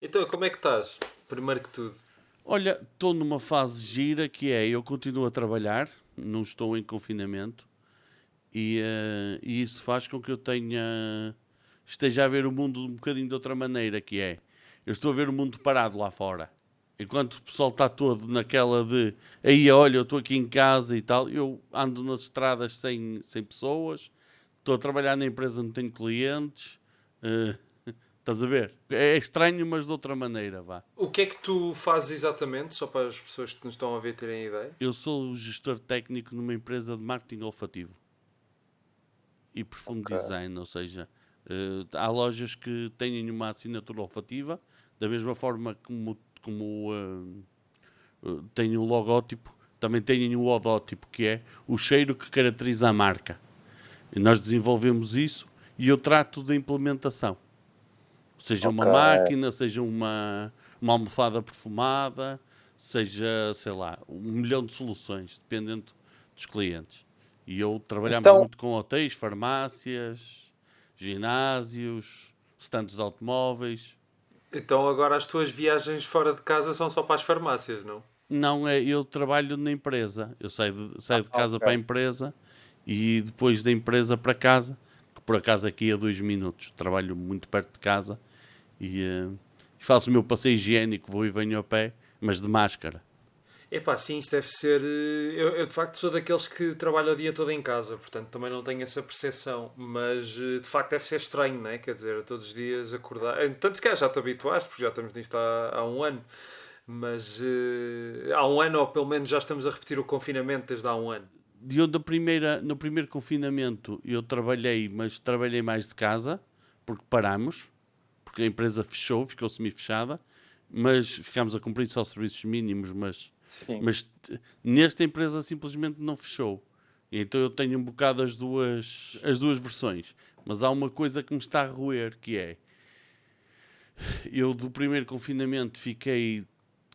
Então, como é que estás? Primeiro que tudo. Olha, estou numa fase gira que é eu continuo a trabalhar, não estou em confinamento e isso faz com que eu esteja a ver o mundo um bocadinho de outra maneira, que é eu estou a ver o mundo parado lá fora. Enquanto o pessoal está todo naquela de aí olha, eu estou aqui em casa e tal, eu ando nas estradas sem pessoas, estou a trabalhar na empresa, não tenho clientes, eh, estás a ver? É estranho, mas de outra maneira, vá. O que é que tu fazes exatamente, só para as pessoas que nos estão a ver terem ideia? Eu sou o gestor técnico numa empresa de marketing olfativo e perfume Ok. design, ou seja, há lojas que têm uma assinatura olfativa, da mesma forma como têm o logótipo, também têm o odótipo, que é o cheiro que caracteriza a marca. E nós desenvolvemos isso e eu trato da implementação. Seja Ok. uma máquina, seja uma almofada perfumada, seja, sei lá, um milhão de soluções, dependendo dos clientes. E eu trabalhamos Então, muito com hotéis, farmácias, ginásios, stands de automóveis. Então, agora as tuas viagens fora de casa são só para as farmácias, não? Não é, eu trabalho na empresa. Eu saio de casa para a ok. empresa e depois da empresa para casa, que por acaso aqui a 2 minutos. Trabalho muito perto de casa e faço o meu passeio higiênico, vou e venho a pé, mas de máscara. Epá, sim, isso deve ser. Eu de facto sou daqueles que trabalham o dia todo em casa, portanto também não tenho essa percepção, mas de facto deve ser estranho, não é? Quer dizer, todos os dias acordar. Tanto se calhar já te habituaste, porque já estamos nisto há um ano, mas há um ano, ou pelo menos já estamos a repetir o confinamento desde há um ano. Eu no primeiro confinamento eu trabalhei, mas trabalhei mais de casa, porque paramos, porque a empresa fechou, ficou semi-fechada, mas ficámos a cumprir só serviços mínimos, Sim. mas nesta empresa simplesmente não fechou. E então eu tenho um bocado as duas versões. Mas há uma coisa que me está a roer, que é, eu do primeiro confinamento fiquei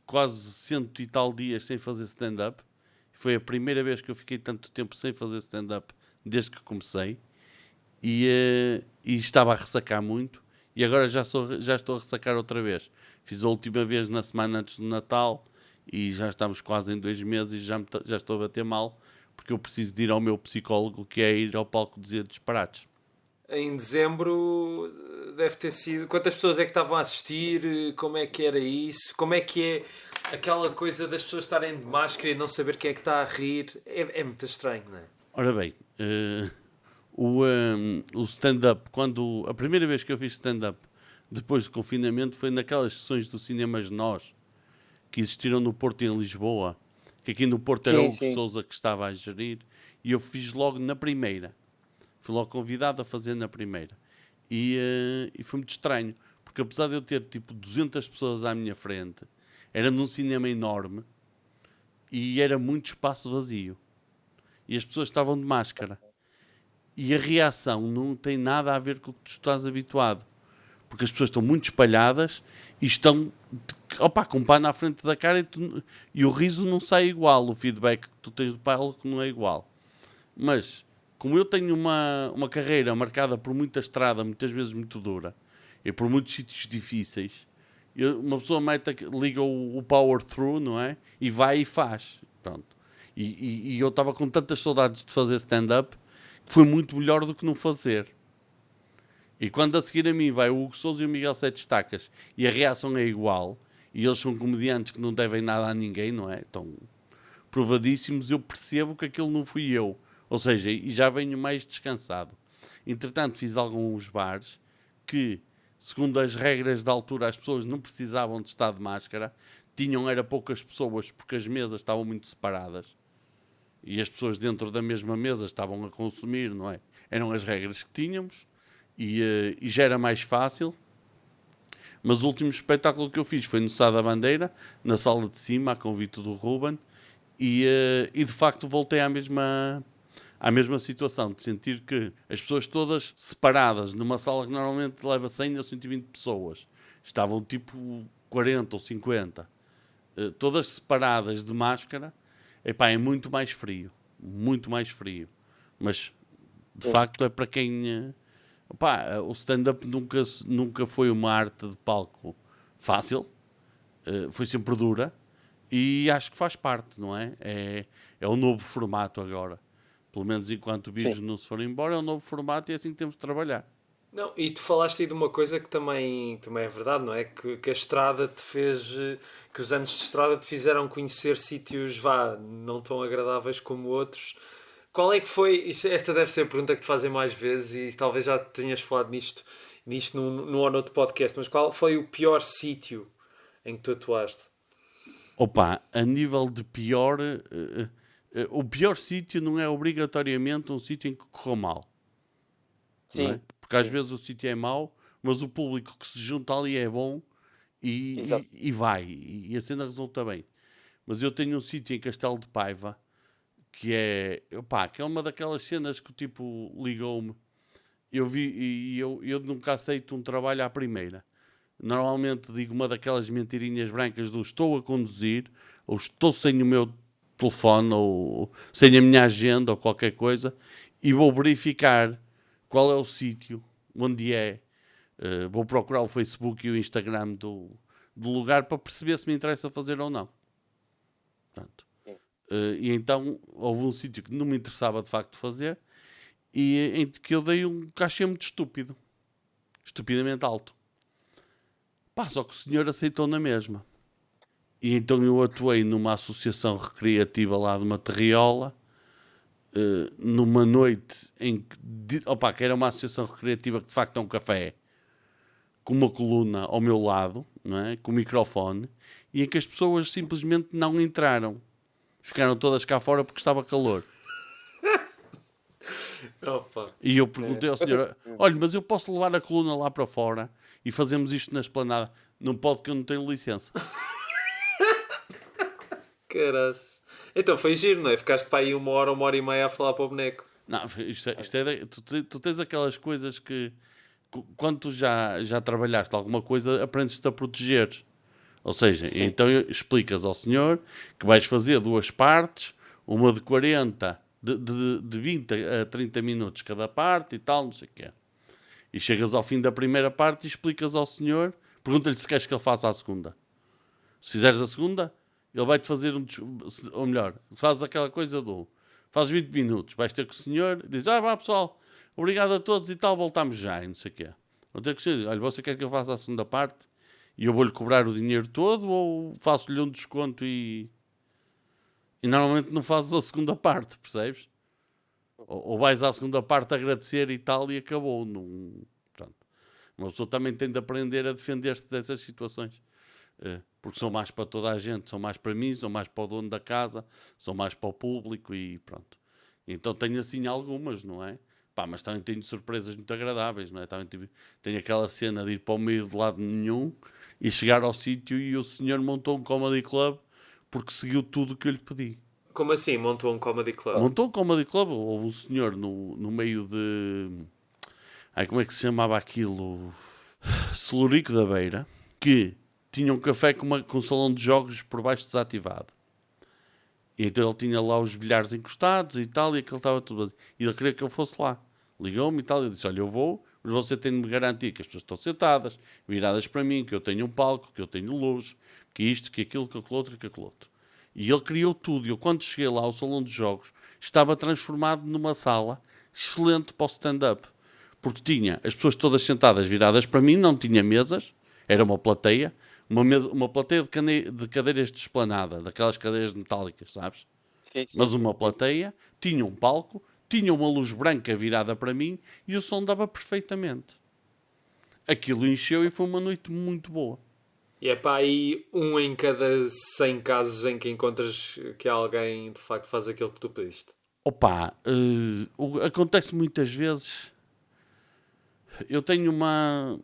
quase cento e tal dias sem fazer stand-up. Foi a primeira vez que eu fiquei tanto tempo sem fazer stand-up desde que comecei. E estava a ressacar muito. E agora já estou a ressacar outra vez. Fiz a última vez na semana antes do Natal e já estamos quase em 2 meses e já estou a bater mal porque eu preciso de ir ao meu psicólogo, que é ir ao palco dizer disparates. Em dezembro deve ter sido. Quantas pessoas é que estavam a assistir? Como é que era isso? Como é que é aquela coisa das pessoas estarem de máscara e não saber quem é que está a rir? É muito estranho, não é? Ora bem, o stand-up, quando a primeira vez que eu fiz stand-up depois do confinamento foi naquelas sessões do Cinemas Nós que existiram no Porto e em Lisboa, que aqui no Porto era o Sim, Hugo sim. Souza que estava a gerir, e eu fiz logo na primeira. Fui logo convidado a fazer na primeira. E foi muito estranho, porque apesar de eu ter tipo 200 pessoas à minha frente, era num cinema enorme e era muito espaço vazio. E as pessoas estavam de máscara. E a reação não tem nada a ver com o que tu estás habituado. Porque as pessoas estão muito espalhadas e estão com um pano à frente da cara e o riso não sai igual. O feedback que tu tens do palco não é igual. Mas, como eu tenho uma carreira marcada por muita estrada, muitas vezes muito dura, e por muitos sítios difíceis, uma pessoa liga o power through, não é? E vai e faz. Pronto. E eu estava com tantas saudades de fazer stand-up que foi muito melhor do que não fazer. E quando a seguir a mim vai o Hugo Souza e o Miguel Sete Estacas e a reação é igual, e eles são comediantes que não devem nada a ninguém, não é? Estão provadíssimos, eu percebo que aquilo não fui eu. Ou seja, e já venho mais descansado. Entretanto, fiz alguns bares que, segundo as regras da altura, as pessoas não precisavam de estar de máscara, era poucas pessoas porque as mesas estavam muito separadas e as pessoas dentro da mesma mesa estavam a consumir, não é? Eram as regras que tínhamos e já era mais fácil. Mas o último espetáculo que eu fiz foi no Sá da Bandeira, na sala de cima, a convite do Ruben, e de facto voltei à mesma situação, de sentir que as pessoas todas separadas numa sala que normalmente leva 100 ou 120 pessoas, estavam tipo 40 ou 50, todas separadas de máscara, epá, é muito mais frio, muito mais frio. Mas de Sim. facto é para quem. Opá, o stand-up nunca foi uma arte de palco fácil, foi sempre dura e acho que faz parte, não é? É o novo formato agora. Pelo menos enquanto o vírus não se for embora, é o novo formato e é assim que temos de trabalhar. Não, e tu falaste aí de uma coisa que também é verdade, não é? Que a estrada te fez, que os anos de estrada te fizeram conhecer sítios, não tão agradáveis como outros. Qual é que foi, esta deve ser a pergunta que te fazem mais vezes e talvez já tenhas falado nisto num ou noutro podcast, mas qual foi o pior sítio em que tu atuaste? Opa, a nível de pior, o pior sítio não é obrigatoriamente um sítio em que correu mal, não é? Sim, Porque às sim, vezes o sítio é mau, mas o público que se junta ali é bom exato. e vai, e a cena resulta bem. Mas eu tenho um sítio em Castelo de Paiva que é uma daquelas cenas que o tipo ligou-me. Eu vi e eu nunca aceito um trabalho à primeira. Normalmente digo uma daquelas mentirinhas brancas do estou a conduzir, ou estou sem o meu telefone, ou sem a minha agenda, ou qualquer coisa, e vou verificar qual é o sítio, onde é. Vou procurar o Facebook e o Instagram do lugar para perceber se me interessa fazer ou não. Portanto, Sim. e então houve um sítio que não me interessava de facto fazer e em que eu dei um cachê muito estúpido, estupidamente alto. Pá, só que o senhor aceitou na mesma. E então eu atuei numa associação recreativa lá de uma terriola, numa noite em que era uma associação recreativa que de facto é um café, com uma coluna ao meu lado, não é? Com o microfone, e em que as pessoas simplesmente não entraram. Ficaram todas cá fora porque estava calor. Opa. E eu perguntei ao senhor, olha, mas eu posso levar a coluna lá para fora e fazemos isto na esplanada? Não pode, que eu não tenho licença. Caraças. Então foi giro, não é? Ficaste para aí uma hora e meia a falar para o boneco. Não, tu tens aquelas coisas que quando tu já trabalhaste alguma coisa, aprendes-te a proteger. Ou seja, Sim. então explicas ao senhor que vais fazer duas partes, uma de 40, de 20 a 30 minutos cada parte e tal, não sei o quê. E chegas ao fim da primeira parte e explicas ao senhor, pergunta-lhe se queres que ele faça a segunda. Se fizeres a segunda, ele vai-te fazer ou melhor, fazes aquela coisa fazes 20 minutos, vais ter com o senhor, diz, vá pessoal, obrigado a todos e tal, voltamos já, e não sei o quê. Vou ter que dizer, olha, você quer que eu faça a segunda parte? E eu vou-lhe cobrar o dinheiro todo ou faço-lhe um desconto e normalmente não fazes a segunda parte, percebes? Ou vais à segunda parte agradecer e tal e acabou. Pronto. Uma pessoa também tem de aprender a defender-se dessas situações. Porque são mais para toda a gente, são mais para mim, são mais para o dono da casa, são mais para o público e pronto. Então tenho assim algumas, não é? Pá, mas também tenho surpresas muito agradáveis, não é? Também tenho aquela cena de ir para o meio de lado nenhum e chegar ao sítio e o senhor montou um comedy club porque seguiu tudo o que eu lhe pedi. Como assim montou um comedy club? Montou um comedy club, houve um senhor no meio de... como é que se chamava aquilo? Celurico da Beira, que tinha um café com um salão de jogos por baixo desativado. E então ele tinha lá os bilhares encostados e tal, e aquilo estava tudo vazio. E ele queria que eu fosse lá. Ligou-me e tal, e eu disse, olha, eu vou, mas você tem de me garantir que as pessoas estão sentadas, viradas para mim, que eu tenho um palco, que eu tenho luz, que isto, que aquilo, que aquilo outro, que aquilo outro. E ele criou tudo. E eu, quando cheguei lá ao salão de jogos, estava transformado numa sala excelente para o stand-up. Porque tinha as pessoas todas sentadas, viradas para mim, não tinha mesas, era uma plateia, uma plateia de cadeiras de esplanada, daquelas cadeiras metálicas, sabes? Sim, sim, Mas sim. uma plateia, tinha um palco, tinha uma luz branca virada para mim e o som dava perfeitamente. Aquilo encheu e foi uma noite muito boa. E é para aí um em cada 100 casos em que encontras que alguém de facto faz aquilo que tu pediste. Opa, acontece muitas vezes. Eu tenho uma...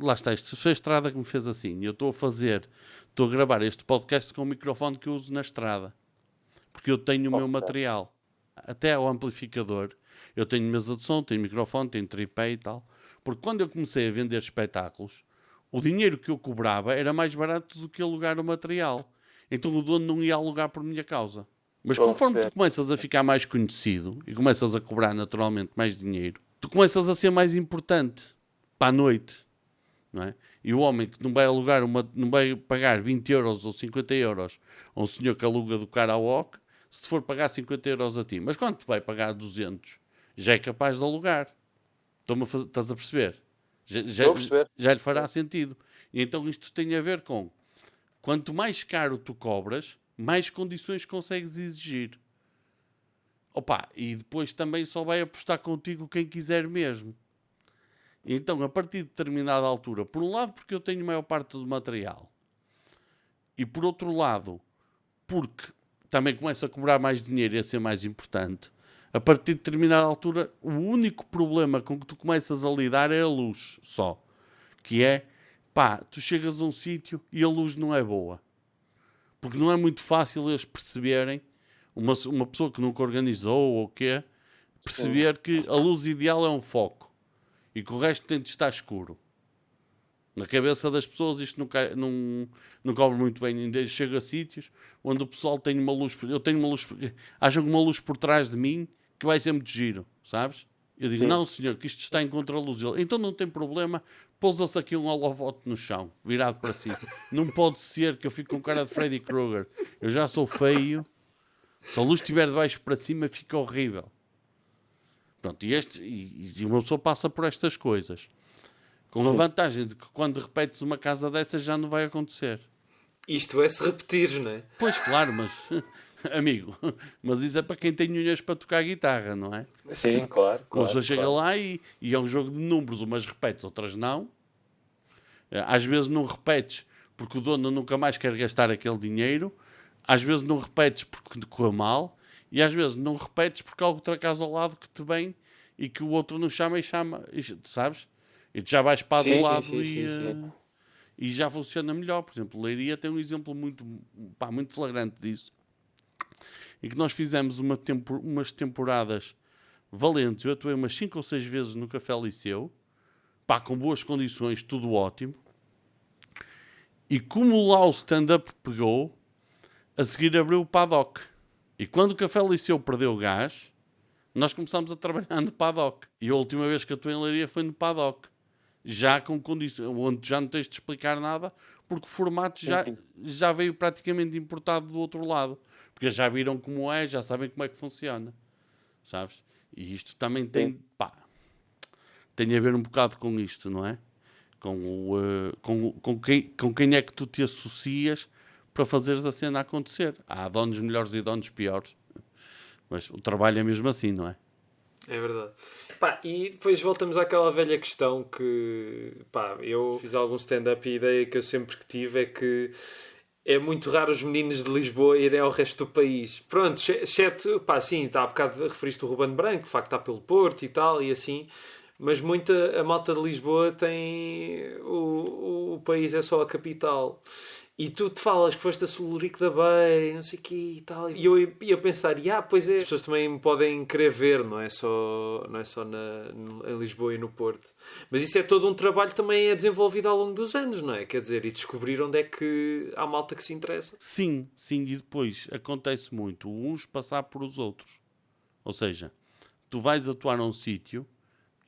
Lá está, isto foi a estrada que me fez assim. Eu estou a gravar este podcast com o microfone que eu uso na estrada. Porque eu tenho o meu material. Até o amplificador. Eu tenho mesa de som, tenho microfone, tenho tripé e tal. Porque quando eu comecei a vender espetáculos, o dinheiro que eu cobrava era mais barato do que alugar o material. Então o dono não ia alugar por minha causa. Mas conforme tu começas a ficar mais conhecido e começas a cobrar naturalmente mais dinheiro, tu começas a ser mais importante para a noite. Não é? E o homem que não vai alugar não vai pagar 20 euros ou 50 euros a um senhor que aluga do karaoke, se te for pagar 50 euros a ti. Mas quando te vai pagar 200, já é capaz de alugar. Estás a perceber? Estou a perceber. Já lhe fará sentido. E então isto tem a ver com quanto mais caro tu cobras, mais condições consegues exigir. Opa, e depois também só vai apostar contigo quem quiser mesmo. Então, a partir de determinada altura, por um lado, porque eu tenho a maior parte do material, e por outro lado, porque também começo a cobrar mais dinheiro e a ser mais importante, a partir de determinada altura, o único problema com que tu começas a lidar é a luz só. Que é, pá, tu chegas a um sítio e a luz não é boa. Porque não é muito fácil eles perceberem, uma pessoa que nunca organizou ou o quê, perceber que a luz ideal é um foco e que o resto tem de estar escuro. Na cabeça das pessoas isto não cobre muito bem. Ainda chego a sítios onde o pessoal tem uma luz... Eu tenho uma luz... Acham que uma luz por trás de mim que vai ser muito giro, sabes? Eu digo, não senhor, que isto está em contraluz. Então não tem problema, pousa-se aqui um holofote no chão, virado para si. Não pode ser que eu fique com cara de Freddy Krueger. Eu já sou feio. Se a luz estiver de baixo para cima, fica horrível. Pronto, e uma pessoa passa por estas coisas. Com a vantagem de que quando repetes uma casa dessas já não vai acontecer. Isto é se repetires, não é? Pois, claro, mas... Amigo, mas isso é para quem tem unhas para tocar guitarra, não é? Sim, claro. Uma pessoa chega lá e é um jogo de números, umas repetes, outras não. Às vezes não repetes porque o dono nunca mais quer gastar aquele dinheiro. Às vezes não repetes porque te corre mal. E às vezes não repetes porque há outra casa ao lado que te vem e que o outro não chama, sabes? E tu já vais para do lado e já funciona melhor. Por exemplo, Leiria tem um exemplo muito flagrante disso. E que nós fizemos umas temporadas valentes. Eu atuei umas 5 ou 6 vezes no Café Liceu, com boas condições, tudo ótimo. E como lá o stand-up pegou, a seguir abriu o paddock. E quando o Café Liceu perdeu o gás, nós começámos a trabalhar no paddock. E a última vez que atuei em Leiria foi no paddock. Já com condições, onde já não tens de explicar nada, porque o formato já veio praticamente importado do outro lado. Porque já viram como é, já sabem como é que funciona. Sabes? E isto também tem a ver um bocado com isto, não é? Com quem é que tu te associas para fazeres a cena acontecer. Há donos melhores e donos piores. Mas o trabalho é mesmo assim, não é? É verdade. E depois voltamos àquela velha questão que, eu fiz algum stand-up e a ideia que eu sempre que tive é que é muito raro os meninos de Lisboa irem ao resto do país. Pronto, exceto, sim, há bocado referiste o Ruben Branco, de facto está pelo Porto e tal, e assim, mas a malta de Lisboa tem... O país é só a capital. E tu te falas que foste a Solurico da Beira e não sei o quê e tal. E eu ia pensar, pois é, as pessoas também me podem querer ver, não é só em Lisboa e no Porto. Mas isso é todo um trabalho que também é desenvolvido ao longo dos anos, não é? Quer dizer, e descobrir onde é que há malta que se interessa. Sim, e depois acontece muito uns passar por os outros. Ou seja, tu vais atuar num sítio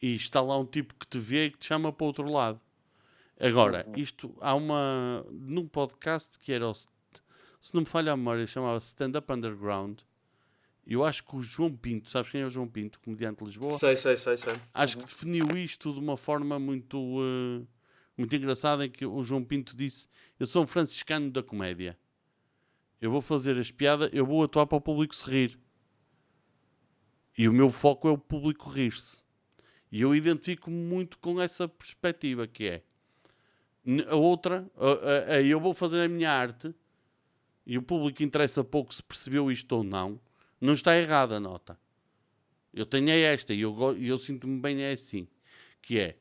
e está lá um tipo que te vê e que te chama para o outro lado. Agora, isto há num podcast que era, se não me falha a memória, chamava Stand Up Underground. Eu acho que o João Pinto, sabes quem é o João Pinto, comediante de Lisboa? Sei. Acho que definiu isto de uma forma muito engraçada, em que o João Pinto disse: eu sou um franciscano da comédia. Eu vou fazer as piadas, eu vou atuar para o público se rir. E o meu foco é o público rir-se. E eu identifico-me muito com essa perspectiva, que é a outra, eu vou fazer a minha arte e o público interessa pouco se percebeu isto ou não. Não está errada a nota. Eu tenho esta e eu sinto-me bem assim. Que é,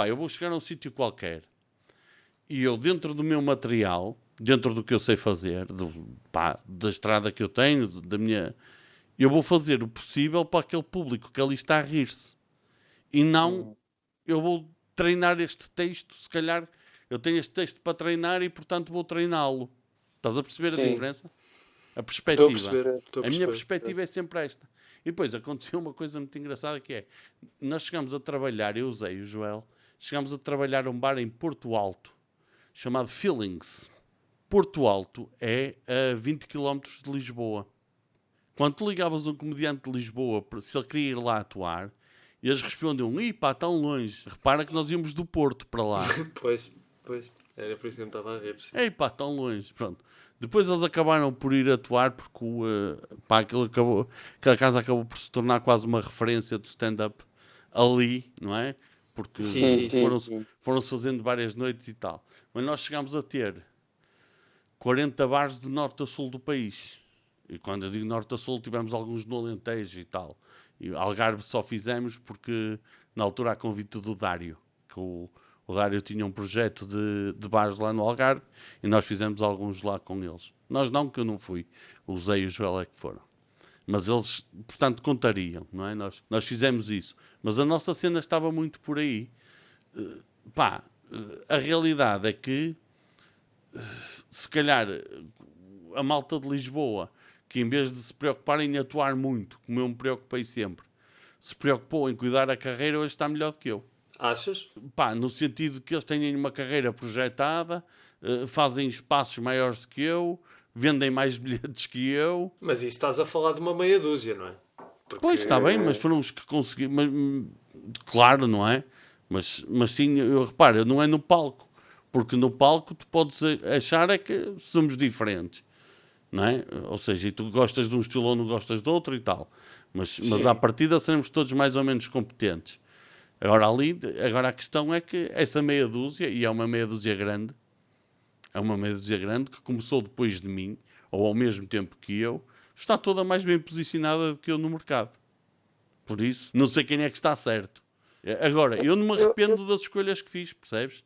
eu vou chegar a um sítio qualquer e eu, dentro do meu material, dentro do que eu sei fazer, da estrada que eu tenho, eu vou fazer o possível para aquele público que ali está a rir-se. E não, eu vou treinar este texto, se calhar eu tenho este texto para treinar e, portanto, vou treiná-lo. Estás a perceber a diferença? A perspectiva. Estou a perceber. A minha perspectiva é sempre esta. E depois aconteceu uma coisa muito engraçada, que é, nós chegámos a trabalhar, eu usei o Joel, chegámos a trabalhar um bar em Porto Alto, chamado Feelings. Porto Alto é a 20 km de Lisboa. Quando tu ligavas a um comediante de Lisboa se ele queria ir lá atuar, eles respondiam, ih pá, tão longe. Repara que nós íamos do Porto para lá. Pois, era por isso que eu me estava a rir. Ei pá, tão longe. Pronto. Depois eles acabaram por ir atuar porque aquela casa acabou por se tornar quase uma referência do stand-up ali, não é? Porque foram-se fazendo várias noites e tal. Mas nós chegámos a ter 40 bares de norte a sul do país. E quando eu digo norte a sul, tivemos alguns no Alentejo e tal. E Algarve só fizemos porque, na altura, a convite do Dário, que o Dário tinha um projeto de bares lá no Algarve e nós fizemos alguns lá com eles. Nós não, que eu não fui. O Zé e o Joel é que foram. Mas eles, portanto, contariam, não é? Nós fizemos isso. Mas a nossa cena estava muito por aí. A realidade é que, se calhar, a malta de Lisboa, que em vez de se preocuparem em atuar muito, como eu me preocupei sempre, se preocupou em cuidar da carreira, hoje está melhor do que eu. Achas? No sentido de que eles têm uma carreira projetada, fazem espaços maiores do que eu, vendem mais bilhetes que eu. Mas isso estás a falar de uma meia dúzia, não é? Porque... Pois, está bem, mas foram os que conseguiram. Claro, não é? Mas sim, eu reparo, não é no palco. Porque no palco tu podes achar é que somos diferentes. Não é? Ou seja, e tu gostas de um estilo ou não gostas de outro e tal. Mas à partida seremos todos mais ou menos competentes. Agora a questão é que essa meia dúzia, e é uma meia dúzia grande, que começou depois de mim, ou ao mesmo tempo que eu, está toda mais bem posicionada do que eu no mercado. Por isso, não sei quem é que está certo. Agora, eu não me arrependo das escolhas que fiz, percebes?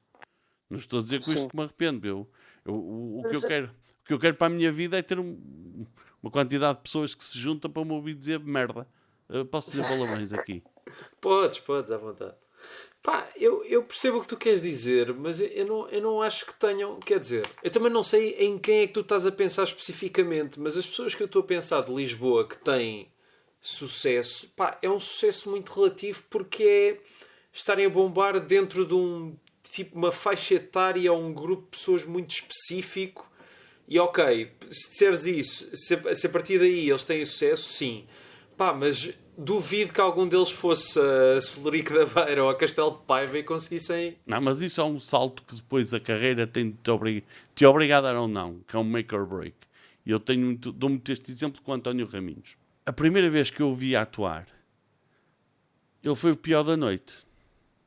Não estou a dizer com isto que me arrependo. O que eu quero para a minha vida é ter uma quantidade de pessoas que se juntam para me ouvir dizer merda. Posso dizer palavrões aqui? Podes, à vontade. Eu percebo o que tu queres dizer, mas eu não acho que tenham... Quer dizer, eu também não sei em quem é que tu estás a pensar especificamente, mas as pessoas que eu estou a pensar de Lisboa que têm sucesso, é um sucesso muito relativo porque é estarem a bombar dentro de uma faixa etária ou um grupo de pessoas muito específico. E ok, se disseres isso, se a partir daí eles têm sucesso, sim. Mas duvido que algum deles fosse a Solurico da Beira ou a Castelo de Paiva e conseguissem... Não, mas isso é um salto que depois a carreira tem de te obrigar a dar ou não, que é um make or break. E eu dou-me este exemplo com o António Raminhos. A primeira vez que eu o vi atuar, ele foi o pior da noite.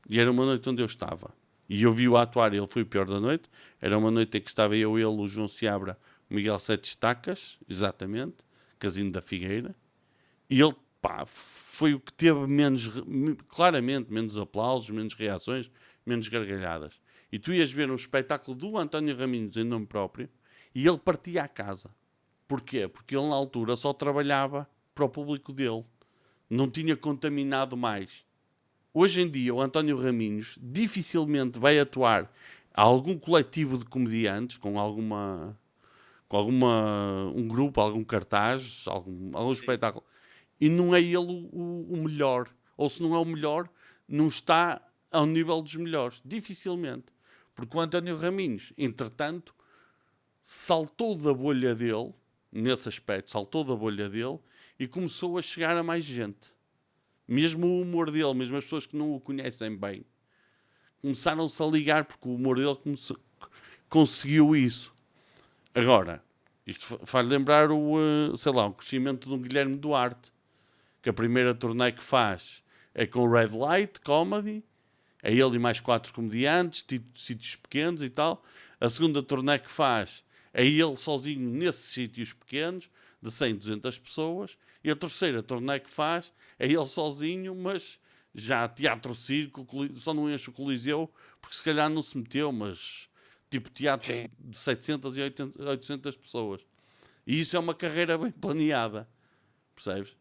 E era uma noite onde eu estava. E eu vi-o atuar e ele foi o pior da noite. Era uma noite em que estava eu, ele, o João Seabra, o Miguel Sete Estacas, exatamente, Casino da Figueira. E ele, foi o que teve claramente menos aplausos, menos reações, menos gargalhadas. E tu ias ver um espetáculo do António Raminhos em nome próprio e ele partia a casa. Porquê? Porque ele na altura só trabalhava para o público dele. Não tinha contaminado mais. Hoje em dia, o António Raminhos dificilmente vai atuar a algum coletivo de comediantes, com um grupo, algum cartaz, algum espetáculo. E não é ele o melhor. Ou se não é o melhor, não está ao nível dos melhores. Dificilmente. Porque o António Raminhos, entretanto, saltou da bolha dele, nesse aspecto, e começou a chegar a mais gente. Mesmo o humor dele, mesmo as pessoas que não o conhecem bem, começaram-se a ligar porque o humor dele conseguiu isso. Agora, isto faz lembrar o crescimento do Guilherme Duarte, que a primeira turnê que faz é com o Red Light Comedy, é ele e mais 4 comediantes, sítios pequenos e tal. A segunda turnê que faz é ele sozinho nesses sítios pequenos, de 100, 200 pessoas. E a terceira turnê que faz é ele sozinho, mas já teatro-circo, só não enche o Coliseu, porque se calhar não se meteu, mas tipo teatro de 700 e 800 pessoas. E isso é uma carreira bem planeada, percebes?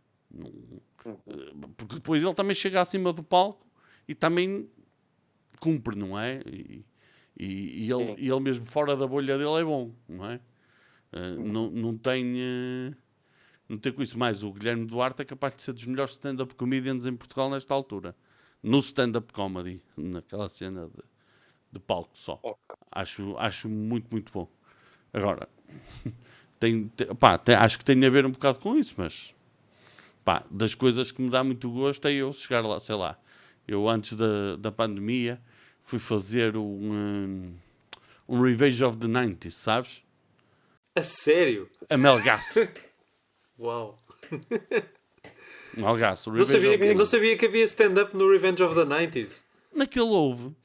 Porque depois ele também chega acima do palco e também cumpre, não é? E ele mesmo fora da bolha dele é bom, não é? Não tem com isso mais. O Guilherme Duarte é capaz de ser dos melhores stand-up comedians em Portugal nesta altura. No stand-up comedy, naquela cena de palco só. Ok. Acho muito, muito bom. Agora, acho que tem a ver um bocado com isso, mas das coisas que me dá muito gosto é eu chegar lá, sei lá. Eu antes da pandemia fui fazer um Revenge of the 90s, sabes? A sério? A Melgaço. Uau. Melgaço. Não sabia que havia stand-up no Revenge of the 90s. Naquele houve.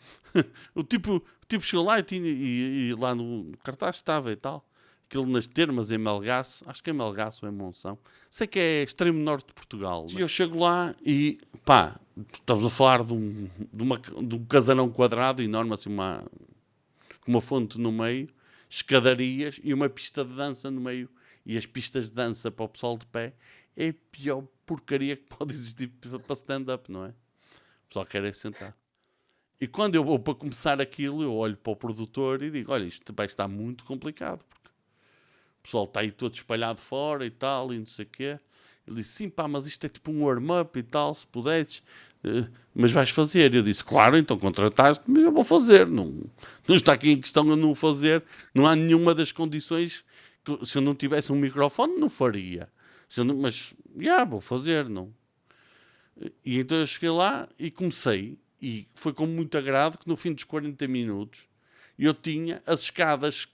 O tipo chegou lá e lá no cartaz estava e tal. Aquilo nas termas em Melgaço. Acho que é Melgaço ou é Monção. Sei que é extremo norte de Portugal. E eu chego lá e estamos a falar de um casarão quadrado enorme, assim uma fonte no meio, escadarias e uma pista de dança no meio. E as pistas de dança para o pessoal de pé é a pior porcaria que pode existir para stand-up, não é? O pessoal quer é sentar. E quando eu vou para começar aquilo, eu olho para o produtor e digo, olha, isto vai estar muito complicado, porque o pessoal está aí todo espalhado fora e tal, e não sei o quê. Ele disse, sim mas isto é tipo um warm-up e tal, se pudesses, mas vais fazer. Eu disse, claro, então contrataste-me, eu vou fazer. Não está aqui em questão eu não fazer, não há nenhuma das condições que, se eu não tivesse um microfone, não faria. Mas, vou fazer, não. E então eu cheguei lá e comecei. E foi com muito agrado que no fim dos 40 minutos eu tinha as escadas,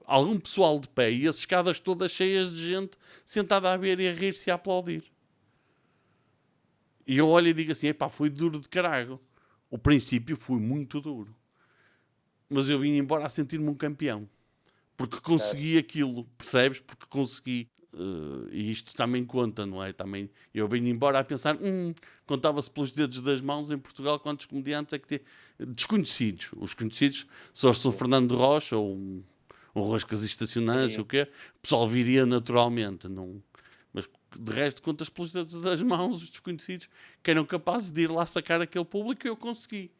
algum pessoal de pé e as escadas todas cheias de gente sentada a ver e a rir-se e a aplaudir. E eu olho e digo assim, foi duro de caralho. O princípio foi muito duro. Mas eu vim embora a sentir-me um campeão. Porque consegui aquilo, percebes? Porque consegui. E isto também conta, não é? Também eu venho embora a pensar, contava-se pelos dedos das mãos em Portugal quantos comediantes é que tem desconhecidos. Os conhecidos são o Sr. Fernando Rocha ou um Roscas Estacionais, o quê? O pessoal viria naturalmente, não. Mas de resto contas pelos dedos das mãos os desconhecidos que eram capazes de ir lá sacar aquele público e eu consegui.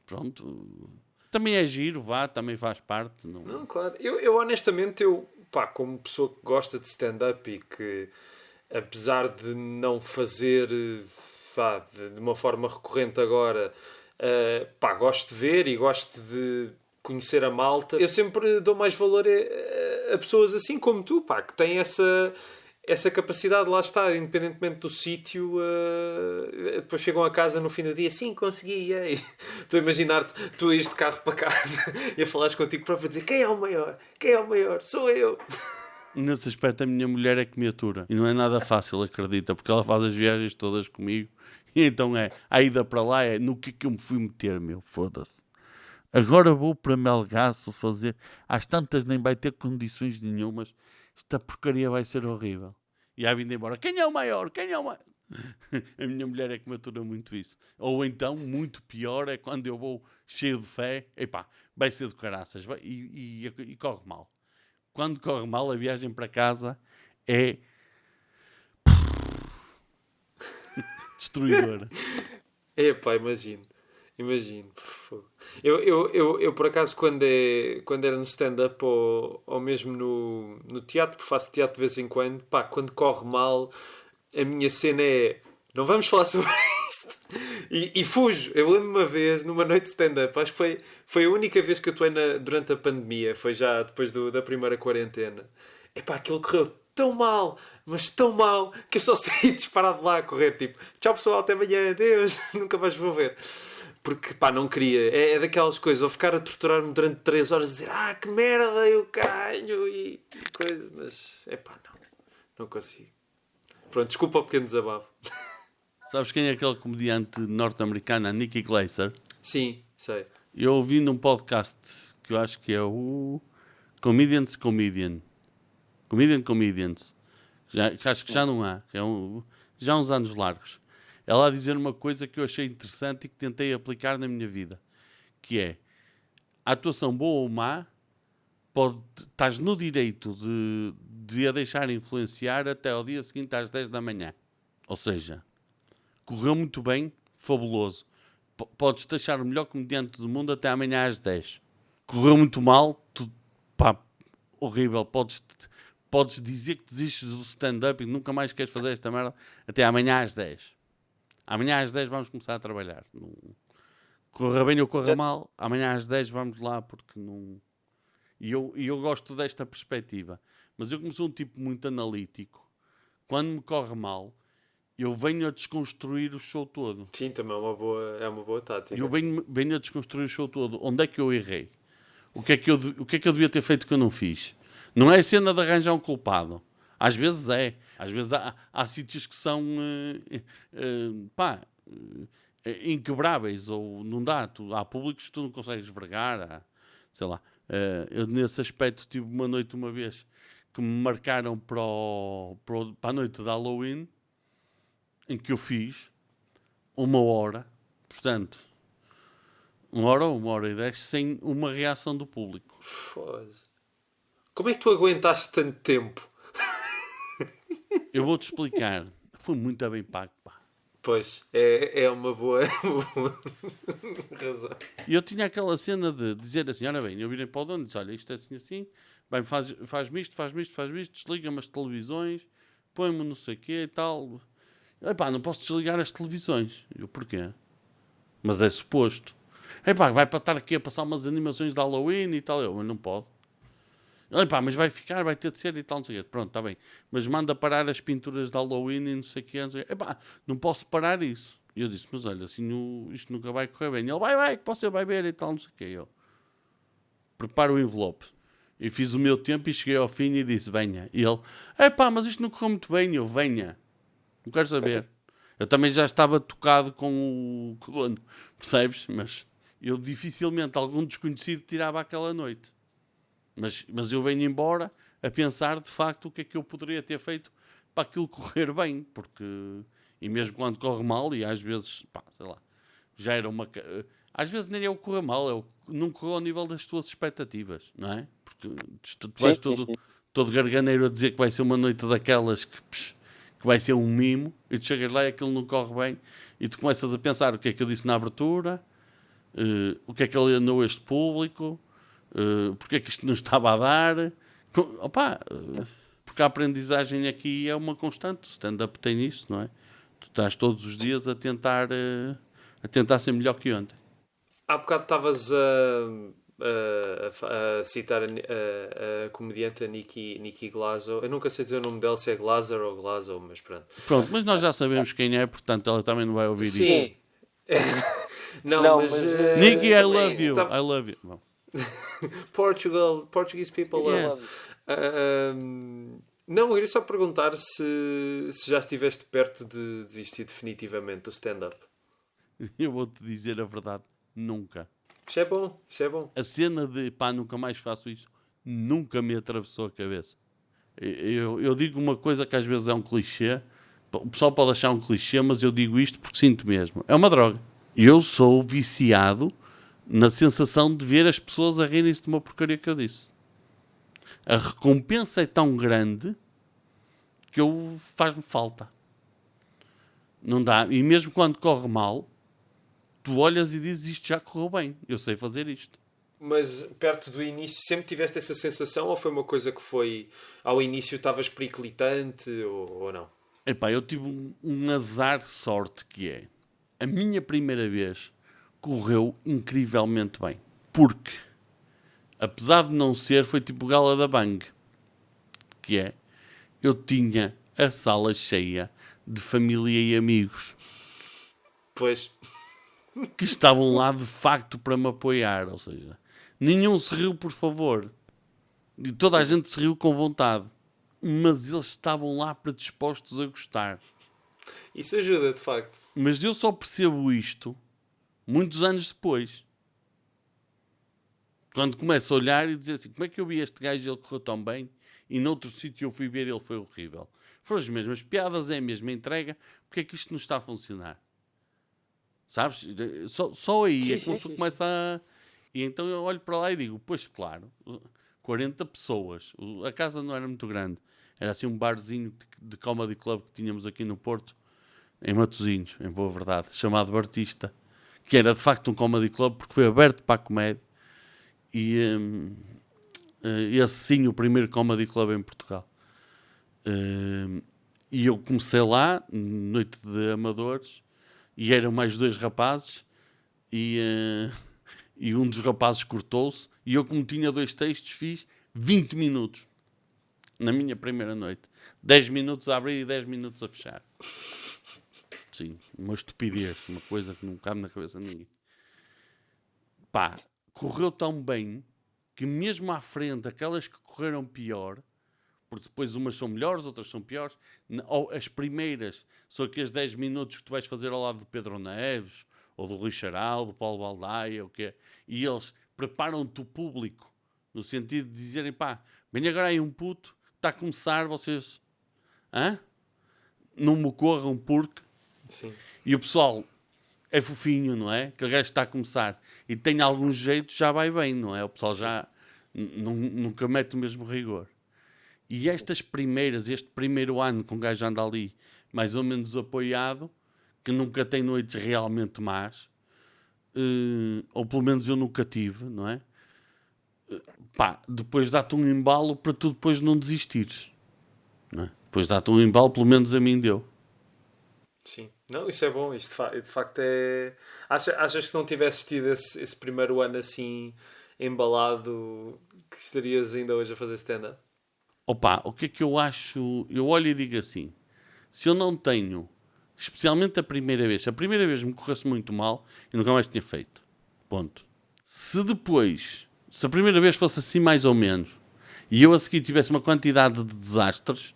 Pronto. Também é giro, também faz parte. Não, claro. Eu honestamente, como pessoa que gosta de stand-up e que, apesar de não fazer de uma forma recorrente agora, gosto de ver e gosto de conhecer a malta, eu sempre dou mais valor a pessoas assim como tu, que têm essa capacidade, lá está, independentemente do sítio, depois chegam a casa no fim do dia, sim, consegui, ei. Estou a imaginar-te, tu ires de carro para casa e a falares contigo próprio a dizer, quem é o maior? Quem é o maior? Sou eu. Nesse aspecto a minha mulher é que me atura. E não é nada fácil, acredita, porque ela faz as viagens todas comigo. E então a ida para lá é no que eu me fui meter, meu, foda-se. Agora vou para Melgaço fazer. Às tantas nem vai ter condições nenhumas. Esta porcaria vai ser horrível. E aí vindo embora. Quem é o maior? Quem é o maior? A minha mulher é que me atura muito isso. Ou então, muito pior, é quando eu vou cheio de fé. Vai ser de caraças. E corre mal. Quando corre mal, a viagem para casa é destruidora. Imagino. Eu por acaso, quando era no stand-up ou mesmo no teatro, porque faço teatro de vez em quando, quando corre mal, a minha cena é não vamos falar sobre isto. E fujo. Eu lembro uma vez, numa noite de stand-up, acho que foi a única vez que eu atuei durante a pandemia, foi já depois da primeira quarentena. Aquilo correu tão mal, mas tão mal, que eu só saí disparado lá a correr, tipo, tchau pessoal, até amanhã, adeus, nunca mais vou ver. Porque, não queria. É daquelas coisas, ou ficar a torturar-me durante 3 horas, dizer, que merda, eu ganho, e coisa, mas, não consigo. Pronto, desculpa o pequeno desabafo. Sabes quem é aquele comediante norte-americano, Nicky Glaser? Sim, sei. Eu ouvi num podcast que eu acho que é o Comedians. Acho que já não há. Já há uns anos largos. Ela a dizer uma coisa que eu achei interessante e que tentei aplicar na minha vida. Que é, a atuação boa ou má, estás no direito de a deixar influenciar até ao dia seguinte às 10 da manhã. Ou seja, correu muito bem, fabuloso. Podes deixar o melhor comediante do mundo até amanhã às 10. Correu muito mal, horrível. Podes dizer que desistes do stand-up e nunca mais queres fazer esta merda até amanhã às 10. Amanhã às 10 vamos começar a trabalhar. Corra bem ou corra mal, amanhã às 10 vamos lá, porque não... E eu gosto desta perspectiva. Mas eu, como sou um tipo muito analítico, quando me corre mal, eu venho a desconstruir o show todo. Sim, também é uma boa tática. Eu venho a desconstruir o show todo. Onde é que eu errei? O que é que eu devia ter feito que eu não fiz? Não é a cena de arranjar um culpado. Às vezes é. Às vezes há sítios que são inquebráveis, ou não dá. Há públicos que tu não consegues vergar. Sei lá. Eu nesse aspecto tive uma noite uma vez que me marcaram para a noite de Halloween, em que eu fiz 1 hora, portanto, 1 hora ou 1 hora e 10, sem uma reação do público. Foda-se. Como é que tu aguentaste tanto tempo? Eu vou-te explicar. Foi muito bem pago, pá. Pois, é uma boa razão. E eu tinha aquela cena de dizer assim, olha bem, eu virei para o dono e disse, olha, isto é assim, bem, faz-me isto, desliga-me as televisões, põe-me não sei o quê e tal. Epá, não posso desligar as televisões. Eu, porquê? Mas é suposto. Epá, vai para estar aqui a passar umas animações de Halloween e tal. Eu, mas não pode. Epá, mas vai ter de ser e tal, não sei o quê. Pronto, está bem. Mas manda parar as pinturas de Halloween e não sei o quê. Não sei o quê. Epá, não posso parar isso. E eu disse, mas olha, assim isto nunca vai correr bem. E ele, vai, que você vai ver e tal, não sei o quê. Eu preparo o envelope. E fiz o meu tempo e cheguei ao fim e disse, venha. E ele, epá, mas isto não correu muito bem. E eu, venha. Não quero saber. Eu também já estava tocado com o dono, percebes? Mas eu dificilmente algum desconhecido tirava aquela noite. Mas eu venho embora a pensar de facto o que é que eu poderia ter feito para aquilo correr bem, porque e mesmo quando corre mal, e às vezes, pá, sei lá, já era uma... Às vezes nem é o que corre mal, é o que não correu ao nível das tuas expectativas, não é? Porque tu vais todo garganeiro a dizer que vai ser uma noite daquelas que vai ser um mimo, e tu chegas lá e aquilo não corre bem, e tu começas a pensar o que é que eu disse na abertura, o que é que alienou este público, porque é que isto não estava a dar. Porque a aprendizagem aqui é uma constante. O stand-up tem isso, não é? Tu estás todos os dias a tentar ser melhor que ontem. Há bocado estavas a citar a comediante Nikki Glasso. Eu nunca sei dizer o nome dela, se é Glaser ou Glasso, mas pronto. Pronto, mas nós já sabemos quem é, portanto ela também não vai ouvir isso. Sim. Não, mas Nikki, I love you. I love you. Bom. Portuguese people love. Não, eu queria só perguntar se já estiveste perto de desistir definitivamente do stand-up. Eu vou-te dizer a verdade, nunca. Isso é bom, isso é bom. A cena de pá, nunca mais faço isso, nunca me atravessou a cabeça. Eu digo uma coisa que às vezes é um clichê, o pessoal pode achar um clichê, mas eu digo isto porque sinto mesmo. É uma droga. Eu sou viciado na sensação de ver as pessoas a rirem-se de uma porcaria que eu disse. A recompensa é tão grande que faz-me falta. Não dá. E mesmo quando corre mal, tu olhas e dizes, isto já correu bem, eu sei fazer isto. Mas perto do início sempre tiveste essa sensação, ou foi uma coisa que foi ao início estavas periclitante ou não? Epá, eu tive um azar de sorte, que é a minha primeira vez correu incrivelmente bem. Porque, apesar de não ser, foi tipo gala da Bang. Que é, eu tinha a sala cheia de família e amigos. Pois. Que estavam lá de facto para me apoiar. Ou seja, nenhum se riu por favor. E toda a gente se riu com vontade. Mas eles estavam lá predispostos a gostar. Isso ajuda, de facto. Mas eu só percebo isto muitos anos depois. Quando começo a olhar e dizer assim, como é que eu vi este gajo e ele correu tão bem e noutro sítio eu fui ver e ele foi horrível. Foram as mesmas piadas, é a mesma entrega, porque é que isto não está a funcionar? Sabes? Só aí é que você começa a... E então eu olho para lá e digo, pois claro, 40 pessoas, a casa não era muito grande, era assim um barzinho de comedy club que tínhamos aqui no Porto, em Matosinhos, em boa verdade, chamado Bartista, que era de facto um comedy club porque foi aberto para a comédia. E esse sim, o primeiro comedy club em Portugal. E eu comecei lá, noite de amadores, e eram mais 2 rapazes, e um dos rapazes cortou-se, e eu, como tinha 2 textos, fiz 20 minutos na minha primeira noite. 10 minutos a abrir e 10 minutos a fechar. Sim, uma estupidez, uma coisa que não cabe na cabeça de ninguém. Pá, correu tão bem que mesmo à frente, aquelas que correram pior, porque depois umas são melhores, outras são piores, ou as primeiras são aqueles 10 minutos que tu vais fazer ao lado de Pedro Neves, ou do Rui Charal, do Paulo Baldaia, ou quê, e eles preparam-te o público, no sentido de dizerem, pá, vem agora aí um puto, está a começar, vocês não me corram porque... Sim. E o pessoal é fofinho, não é? Que o gajo está a começar e tem algum jeito, já vai bem, não é? O pessoal já nunca mete o mesmo rigor. E estas primeiras, este primeiro ano com o gajo anda ali mais ou menos apoiado, que nunca tem noites realmente más, ou pelo menos eu nunca tive, não é? Pá, depois dá-te um embalo para tu depois não desistires, não é? Depois dá-te um embalo, pelo menos a mim deu. Sim. Não, isso é bom. Isso de facto é... Achas que se não tivesses tido esse primeiro ano assim embalado, que estarias ainda hoje a fazer stand-up? Opa, o que é que eu acho? Eu olho e digo assim, se eu não tenho, especialmente a primeira vez me corresse muito mal, eu nunca mais tinha feito. Ponto. Se a primeira vez fosse assim mais ou menos, e eu a seguir tivesse uma quantidade de desastres,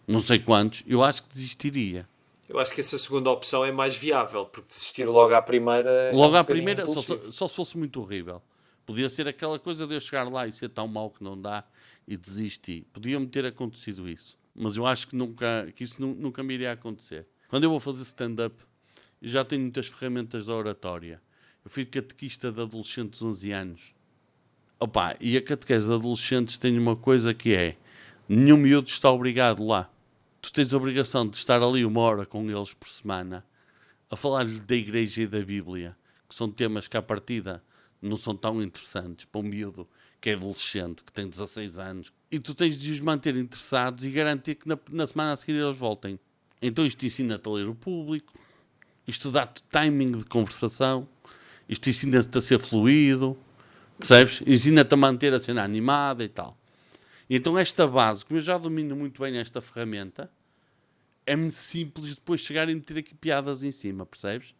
não sei quantos, eu acho que desistiria. Eu acho que essa segunda opção é mais viável, porque desistir logo à primeira... Logo à primeira, só se fosse muito horrível. Podia ser aquela coisa de eu chegar lá e ser tão mau que não dá e desistir. Podia-me ter acontecido isso. Mas eu acho que isso nunca me iria acontecer. Quando eu vou fazer stand-up, eu já tenho muitas ferramentas da oratória. Eu fui catequista de adolescentes de 11 anos. Opa, e a catequese de adolescentes tem uma coisa que é: nenhum miúdo está obrigado lá. Tu tens a obrigação de estar ali 1 hora com eles por semana a falar-lhe da igreja e da Bíblia, que são temas que à partida não são tão interessantes para um miúdo que é adolescente, que tem 16 anos. E tu tens de os manter interessados e garantir que na semana a seguir eles voltem. Então isto ensina-te a ler o público, isto dá-te timing de conversação, isto ensina-te a ser fluido, percebes? Ensina-te a manter a cena animada e tal. E então esta base, como eu já domino muito bem esta ferramenta, é-me simples depois chegar e meter aqui piadas em cima, percebes?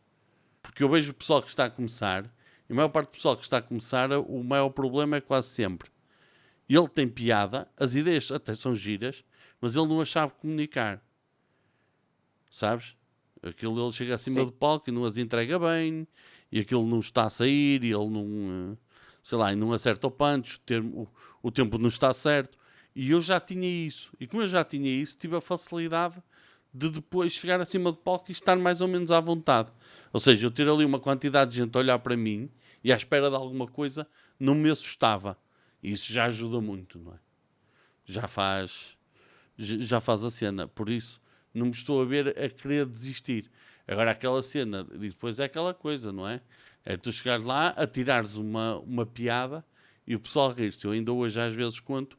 Porque eu vejo o pessoal que está a começar, e a maior parte do pessoal que está a começar, o maior problema é quase sempre: ele tem piada, as ideias até são giras, mas ele não as sabe comunicar. Sabes? Aquilo ele chega acima do palco e não as entrega bem, e aquilo não está a sair, e ele não... sei lá, e não acerta o punch, o tempo não está certo. E eu já tinha isso. E como eu já tinha isso, tive a facilidade de depois chegar acima do palco e estar mais ou menos à vontade. Ou seja, eu ter ali uma quantidade de gente a olhar para mim e à espera de alguma coisa, não me assustava. E isso já ajuda muito, não é? Já faz a cena. Por isso, não me estou a ver a querer desistir. Agora, aquela cena, e depois é aquela coisa, não é? É tu chegares lá, atirares uma piada e o pessoal rir-se. Eu ainda hoje às vezes conto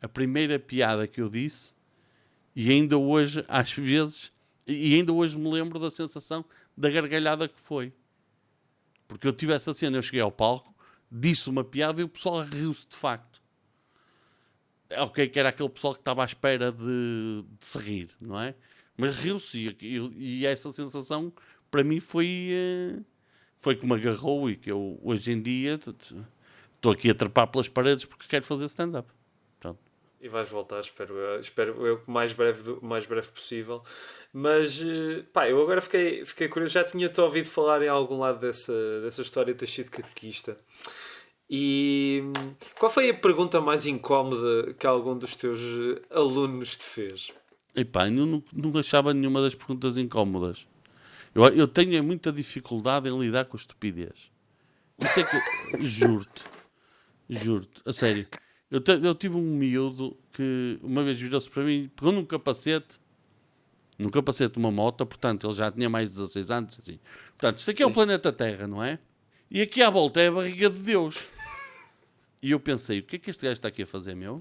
a primeira piada que eu disse e ainda hoje, às vezes, e ainda hoje me lembro da sensação da gargalhada que foi. Porque eu tive essa cena, eu cheguei ao palco, disse uma piada e o pessoal riu-se de facto. Ok, que era aquele pessoal que estava à espera de se rir, não é? Mas riu-se e essa sensação para mim foi que me agarrou e que eu hoje em dia estou aqui a trepar pelas paredes porque quero fazer stand-up. Pronto. E vais voltar, espero eu, o mais breve possível. Mas, pá, eu agora fiquei curioso. Já tinha-te ouvido falar em algum lado dessa história de ter sido catequista. E qual foi a pergunta mais incómoda que algum dos teus alunos te fez? Epá, eu não achava nenhuma das perguntas incómodas. Eu tenho muita dificuldade em lidar com a estupidez. Isso é que... Juro-te, a sério. Eu tive um miúdo que uma vez virou-se para mim, pegou num capacete de uma moto, portanto ele já tinha mais de 16 anos, assim. Portanto, isto aqui é o planeta Terra, não é? E aqui à volta é a barriga de Deus. E eu pensei, o que é que este gajo está aqui a fazer, meu?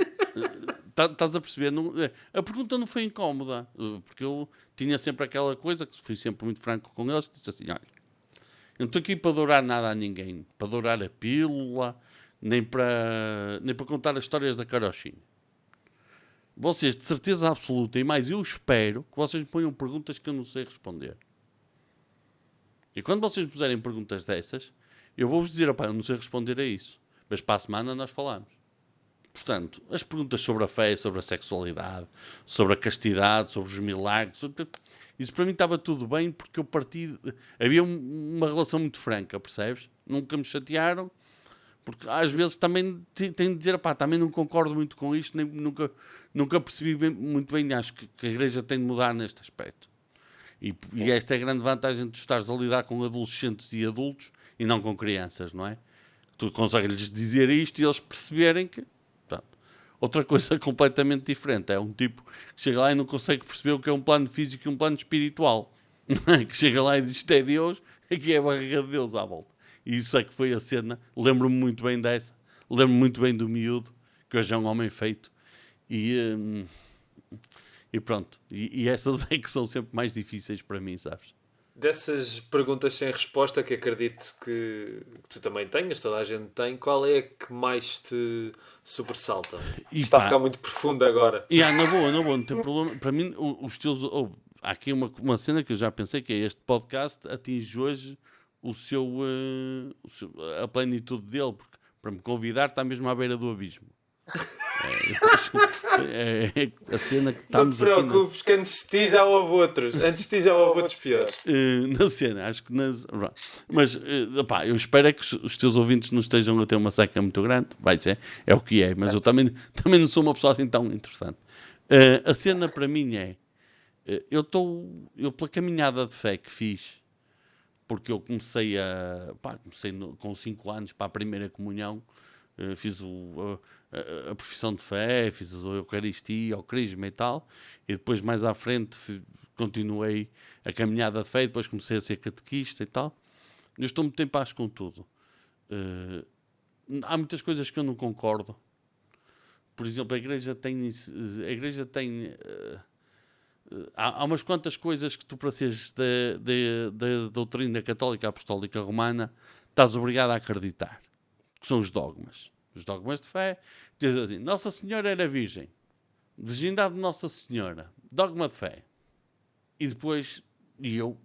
Estás a perceber? A pergunta não foi incómoda, porque eu tinha sempre aquela coisa, que fui sempre muito franco com eles, disse assim, olha, Eu não estou aqui para dourar nada a ninguém, para dourar a pílula, nem para contar as histórias da carochinha. Vocês, de certeza absoluta, e mais, eu espero que vocês me ponham perguntas que eu não sei responder. E quando vocês me puserem perguntas dessas, eu vou-vos dizer, eu não sei responder a isso. Mas para a semana nós falamos. Portanto, as perguntas sobre a fé, sobre a sexualidade, sobre a castidade, sobre os milagres, isso para mim estava tudo bem porque eu parti... Havia uma relação muito franca, percebes? Nunca me chatearam, porque às vezes também tenho de dizer, também não concordo muito com isto, nem, nunca percebi muito bem, acho que a igreja tem de mudar neste aspecto. E esta é a grande vantagem de estares a lidar com adolescentes e adultos e não com crianças, não é? Tu consegues-lhes dizer isto e eles perceberem que... Outra coisa completamente diferente é um tipo que chega lá e não consegue perceber o que é um plano físico e um plano espiritual. Que chega lá e diz isto é Deus, aqui é a barriga de Deus à volta. E isso é que foi a cena. Lembro-me muito bem dessa. Lembro-me muito bem do miúdo, que hoje é um homem feito. E pronto. E essas é que são sempre mais difíceis para mim, sabes? Dessas perguntas sem resposta, que acredito que tu também tenhas, toda a gente tem, qual é a que mais te sobressalta? Está a ficar muito profundo agora. Na boa, não tem problema. Para mim, os teus... há aqui uma cena que eu já pensei, que é este podcast atinge hoje a plenitude dele, porque para me convidar está mesmo à beira do abismo. É a cena que estamos aqui. Não te preocupes, que antes de ti já houve outros. Antes de ti já houve outros piores. Na cena, acho que mas eu espero é que os teus ouvintes não estejam a ter uma seca muito grande. Vai ser, é o que é, mas eu também não sou uma pessoa assim tão interessante. A cena para mim é eu pela caminhada de fé que fiz, porque eu comecei com 5 anos para a primeira comunhão. Fiz a profissão de fé, fiz a Eucaristia, o Crisma e tal, e depois mais à frente continuei a caminhada de fé, e depois comecei a ser catequista e tal. Eu estou muito em paz com tudo. Há muitas coisas que eu não concordo. Por exemplo, a igreja tem há umas quantas coisas que tu, para seres da doutrina católica apostólica romana, estás obrigado a acreditar, que são os dogmas. Os dogmas de fé. Diz assim, Nossa Senhora era virgem. Virgindade de Nossa Senhora. Dogma de fé. E depois, eu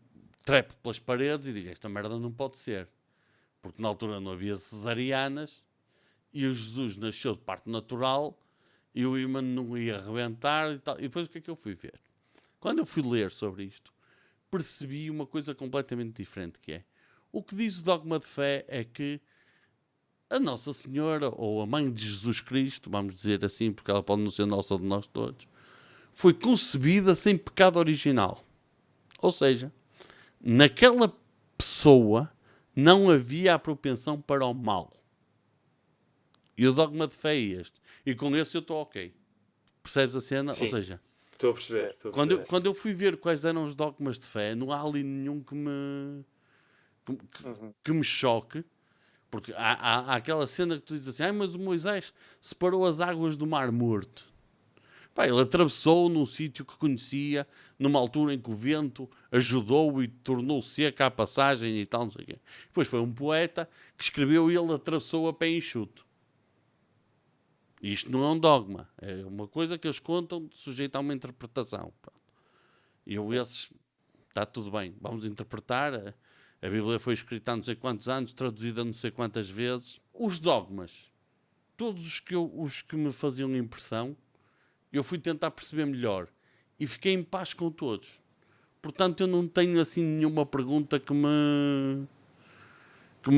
trepo pelas paredes e digo, esta merda não pode ser. Porque na altura não havia cesarianas e o Jesus nasceu de parto natural e o ímã não ia arrebentar e tal. E depois o que é que eu fui ver? Quando eu fui ler sobre isto, percebi uma coisa completamente diferente, que é, o que diz o dogma de fé é que a Nossa Senhora, ou a Mãe de Jesus Cristo, vamos dizer assim, porque ela pode não ser nossa de nós todos, foi concebida sem pecado original. Ou seja, naquela pessoa não havia a propensão para o mal. E o dogma de fé é este. E com esse eu estou ok. Percebes a cena? Sim. Ou seja, estou a perceber. Quando eu fui ver quais eram os dogmas de fé, não há ali nenhum que me choque. Porque há aquela cena que tu dizes assim, mas o Moisés separou as águas do Mar Morto. Ele atravessou num sítio que conhecia, numa altura em que o vento ajudou e tornou seca a passagem e tal, não sei o quê. Depois foi um poeta que escreveu e ele atravessou a pé enxuto. Isto não é um dogma. É uma coisa que eles contam sujeito a uma interpretação. E está tudo bem, vamos interpretar. A Bíblia foi escrita há não sei quantos anos, traduzida não sei quantas vezes. Os dogmas, todos os que me faziam impressão, eu fui tentar perceber melhor. E fiquei em paz com todos. Portanto, eu não tenho assim nenhuma pergunta que me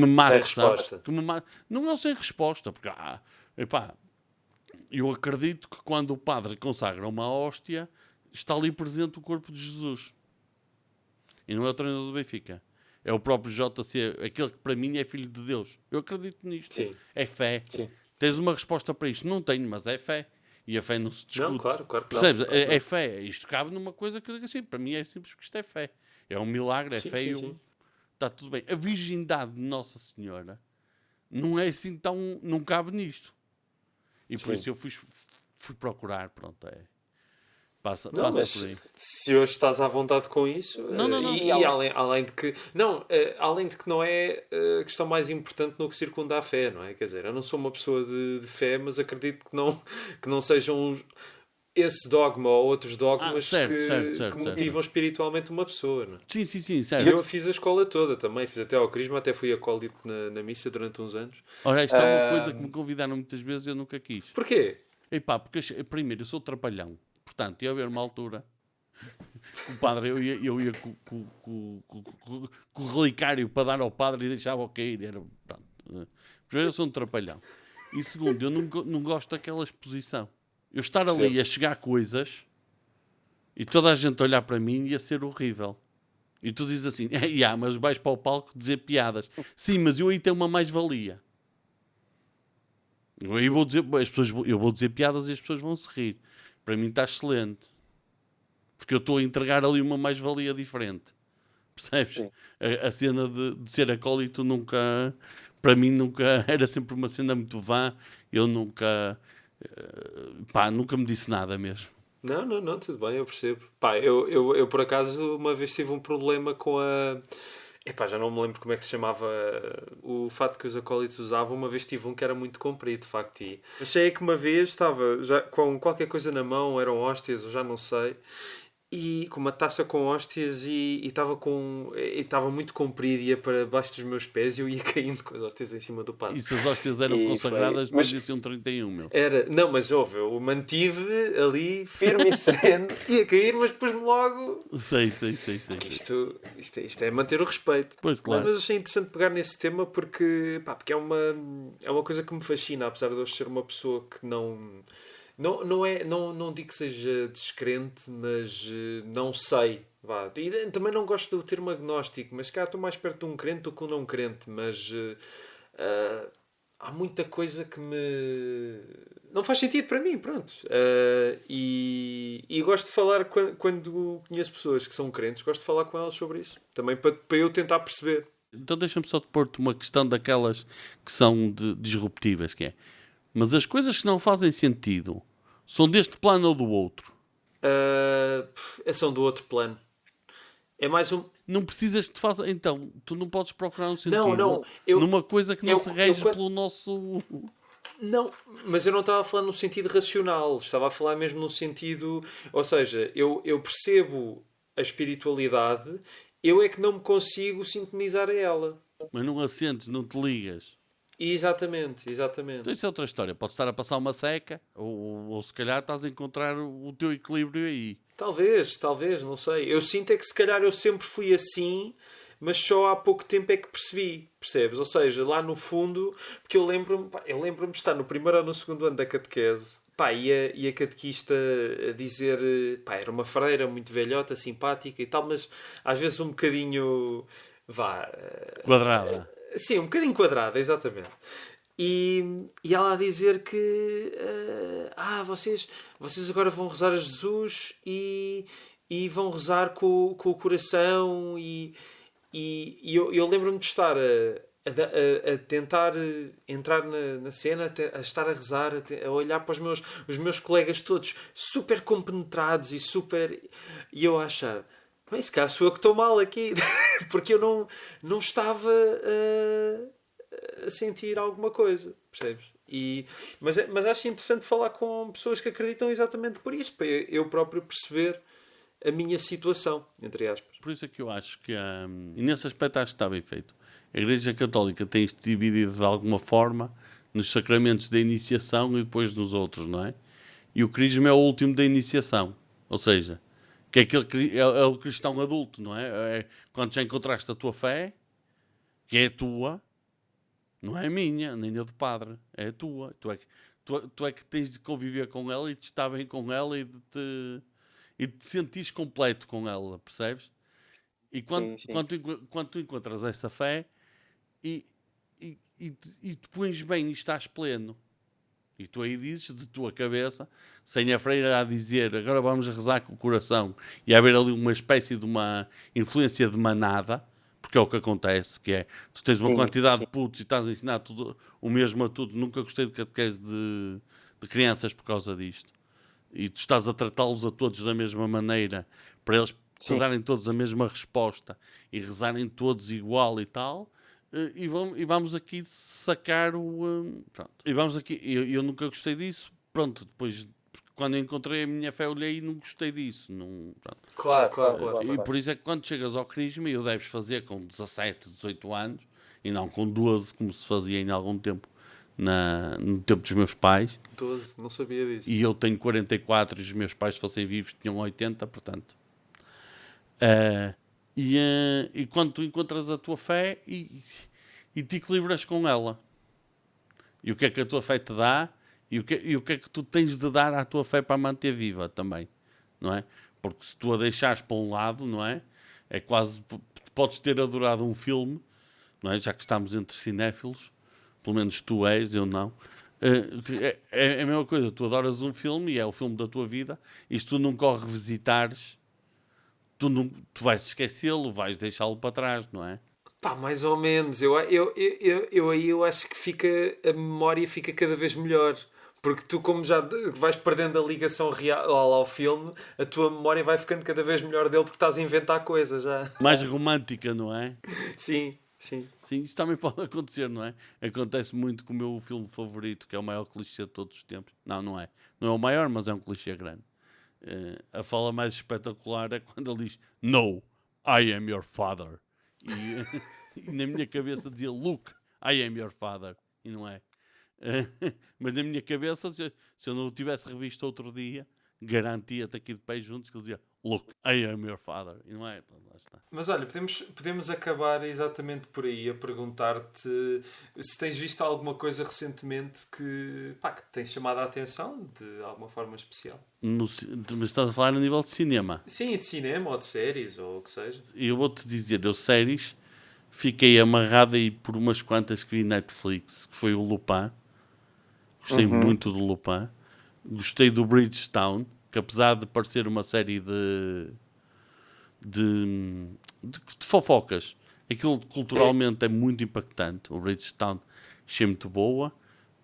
mate, sabes? Não é sem resposta, porque eu acredito que quando o padre consagra uma hóstia, está ali presente o corpo de Jesus. E não é o treinador do Benfica. É o próprio JC, aquele que para mim é filho de Deus. Eu acredito nisto. Sim. É fé. Sim. Tens uma resposta para isto? Não tenho, mas é fé. E a fé não se discute. Não, claro que percebes? não. Claro é fé. Isto cabe numa coisa que eu digo assim, para mim é simples porque isto é fé. É um milagre, é fé. Está tudo bem. A virgindade de Nossa Senhora não é assim tão... Não cabe nisto. E por isso eu fui procurar, pronto, Passa Não, por mas aí. se hoje estás à vontade com isso, Não. e além de que além de que não é a questão mais importante no que circunda a fé, não é? Quer dizer, eu não sou uma pessoa de fé, mas acredito que não sejam esse dogma ou outros dogmas que motivam espiritualmente uma pessoa, não é? Sim, E certo. eu fiz a escola toda também, fiz até ao crisma, até fui acólito na missa durante uns anos. Ora, isto é uma coisa que me convidaram muitas vezes e eu nunca quis. Porquê? Epá, porque primeiro eu sou trapalhão. Portanto, ia haver uma altura o padre, eu ia com o relicário para dar ao padre e deixava-o cair. Primeiro, eu sou um trapalhão. E segundo, eu não gosto daquela exposição. Eu estar ali a chegar coisas e toda a gente olhar para mim ia ser horrível. E tu dizes assim, mas vais para o palco dizer piadas. Sim, mas eu aí tenho uma mais-valia. Eu vou dizer piadas e as pessoas vão se rir. Para mim está excelente. Porque eu estou a entregar ali uma mais-valia diferente. Percebes? A cena de ser acólito nunca... Para mim nunca... Era sempre uma cena muito vã. Eu nunca... nunca me disse nada mesmo. Não, tudo bem, eu percebo. Pá, eu por acaso uma vez tive um problema com a... Epá, já não me lembro como é que se chamava o fato que os acólitos usavam. Uma vez tive um que era muito comprido, de facto. E achei que uma vez estava já com qualquer coisa na mão, eram hóstias, eu já não sei, e com uma taça com hóstias e estava muito comprido, ia para baixo dos meus pés e eu ia caindo com as hóstias em cima do padre. E se as hóstias eram consagradas, mas diziam 31, meu. Não, mas eu mantive ali firme e sereno, ia cair, mas depois-me logo... Sei. Isto é manter o respeito. Pois, claro. Mas achei interessante pegar nesse tema porque é uma coisa que me fascina, apesar de eu ser uma pessoa que não digo que seja descrente, mas não sei. Vá. E também não gosto do termo agnóstico, mas cá estou mais perto de um crente do que um não crente, mas há muita coisa que não faz sentido para mim, pronto. E gosto de falar, quando conheço pessoas que são crentes, gosto de falar com elas sobre isso. Também para eu tentar perceber. Então deixa-me só te pôr-te uma questão daquelas que são disruptivas, que é... Mas as coisas que não fazem sentido são deste plano ou do outro? São do outro plano. É mais um... Não precisas de fazer... Então, tu não podes procurar um sentido numa coisa que não se rege pelo nosso... Não, mas eu não estava a falar num sentido racional. Estava a falar mesmo num sentido... Ou seja, eu percebo a espiritualidade, eu é que não me consigo sintonizar a ela. Mas não assentes, não te ligas. Exatamente. Então isso é outra história. Podes estar a passar uma seca ou se calhar estás a encontrar o teu equilíbrio aí. Talvez, não sei. Eu sinto é que se calhar eu sempre fui assim, mas só há pouco tempo é que percebi, percebes? Ou seja, lá no fundo, porque eu lembro-me de estar no primeiro ou no segundo ano da catequese, e a catequista a dizer, era uma freira muito velhota, simpática e tal, mas às vezes um bocadinho, quadrada. Sim, um bocadinho quadrada, exatamente. E ela a dizer que vocês agora vão rezar a Jesus e vão rezar com o coração e eu lembro-me de estar a tentar entrar na cena, a estar a rezar, a olhar para os meus colegas todos super compenetrados e eu a achar, bem, se calhar sou eu que estou mal aqui, porque eu não estava a sentir alguma coisa, percebes? Mas acho interessante falar com pessoas que acreditam exatamente por isso, para eu próprio perceber a minha situação, entre aspas. Por isso é que eu acho que, e nesse aspecto acho que está bem feito, a Igreja Católica tem isto dividido de alguma forma nos sacramentos da iniciação e depois nos outros, não é? E o crisma é o último da iniciação, ou seja, que é o cristão adulto, não é? É quando já encontraste a tua fé, que é a tua, não é a minha, nem a do padre, é a tua. Tu é que tens de conviver com ela e de estar bem com ela e de te sentires completo com ela, percebes? E quando tu encontras essa fé e te pões bem e estás pleno, e tu aí dizes de tua cabeça, sem a freira a dizer agora vamos rezar com o coração e haver ali uma espécie de uma influência de manada, porque é o que acontece, que é, tu tens uma quantidade de putos e estás a ensinar tudo, o mesmo a tudo. Nunca gostei de catequese de crianças por causa disto. e tu estás a tratá-los a todos da mesma maneira, para eles te darem todos a mesma resposta e rezarem todos igual e tal, e vamos aqui sacar o... pronto. E vamos aqui... Eu nunca gostei disso. Pronto, depois... Quando encontrei a minha fé, olhei e não gostei disso. Não, Claro. E por isso é que quando chegas ao crisma, e o deves fazer com 17, 18 anos, e não com 12, como se fazia em algum tempo, no tempo dos meus pais. 12, não sabia disso. E eu tenho 44 e os meus pais, se fossem vivos, tinham 80, portanto. E quando tu encontras a tua fé e te equilibras com ela. E o que é que a tua fé te dá? E o que é que tu tens de dar à tua fé para a manter viva também, não é? Porque se tu a deixares para um lado, não é? É quase... Podes ter adorado um filme, não é? Já que estamos entre cinéfilos, pelo menos tu és, eu não. É a mesma coisa, tu adoras um filme e é o filme da tua vida, e se tu nunca o revisitares, tu vais esquecê-lo, vais deixá-lo para trás, não é? Pá, mais ou menos. Eu aí eu acho que a memória fica cada vez melhor. Porque tu, como já vais perdendo a ligação real ao filme, a tua memória vai ficando cada vez melhor dele porque estás a inventar coisas já. Mais romântica, não é? Sim. Sim, isso também pode acontecer, não é? Acontece muito com o meu filme favorito, que é o maior clichê de todos os tempos. Não é. Não é o maior, mas é um clichê grande. A fala mais espetacular é quando ele diz No, I am your father. E na minha cabeça dizia Look, I am your father. E não é. Mas na minha cabeça, se eu não o tivesse revisto outro dia, garantia-te aqui de pé juntos que ele dizia Look, I am your father. E não é. Lá está. Mas olha, podemos acabar exatamente por aí a perguntar-te se tens visto alguma coisa recentemente que te tem chamado a atenção de alguma forma especial. Mas estás a falar a nível de cinema? Sim, de cinema ou de séries ou o que seja. Eu vou-te dizer, eu séries fiquei amarrado aí por umas quantas que vi Netflix, que foi o Lupin. Gostei muito do Lupin. Gostei do Bridgetown, que apesar de parecer uma série de fofocas, aquilo culturalmente é muito impactante. O Bridgetown achei muito boa.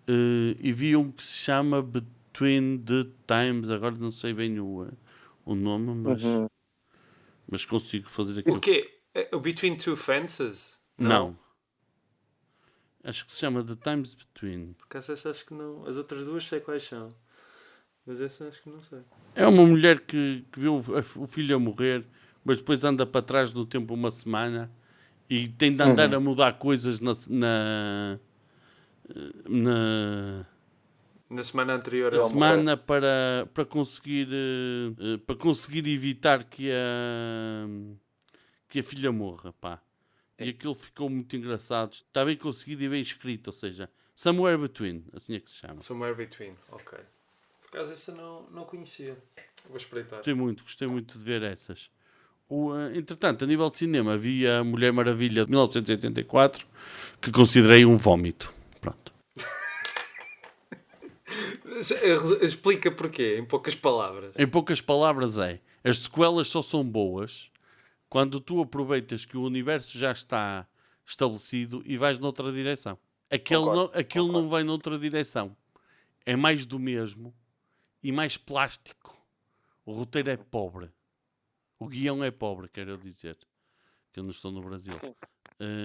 E vi um que se chama Between the Times, agora não sei bem o nome, mas consigo fazer aquilo. O quê? O Between Two Fences? Não. Acho que se chama The Times Between. Por acaso essa acho que não. As outras duas sei quais são. Mas essa acho que não sei. É uma mulher que viu o filho a morrer, mas depois anda para trás do tempo uma semana e tem de andar a mudar coisas na semana anterior. Na semana para conseguir evitar que a filha morra, pá. E aquilo ficou muito engraçado. Está bem conseguido e bem escrito, ou seja, Somewhere Between, assim é que se chama. Somewhere Between, ok. Por acaso essa não conhecia. Vou espreitar. Gostei muito de ver essas. Entretanto, a nível de cinema, vi a Mulher Maravilha de 1984, que considerei um vómito. Pronto. Explica porquê, em poucas palavras. Em poucas palavras as sequelas só são boas quando tu aproveitas que o universo já está estabelecido e vais noutra direção. Aquilo não vai noutra direção. É mais do mesmo e mais plástico. O roteiro é pobre. O guião é pobre, quero eu dizer. Que eu não estou no Brasil.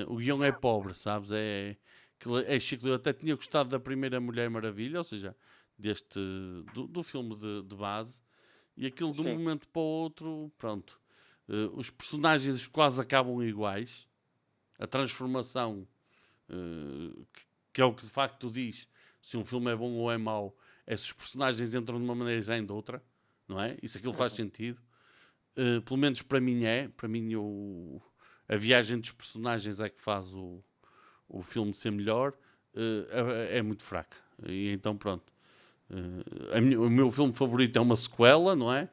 O guião é pobre, sabes? Eu até tinha gostado da primeira Mulher Maravilha, ou seja, do filme de base. E aquilo de um momento para o outro, pronto. Os personagens quase acabam iguais. A transformação, que é o que de facto diz se um filme é bom ou é mau, é se os personagens entram de uma maneira e saem de outra, não é? Isso aquilo faz sentido. Pelo menos para mim a viagem dos personagens é que faz o filme ser melhor. É muito fraca. E então pronto. O meu filme favorito é uma sequela, não é?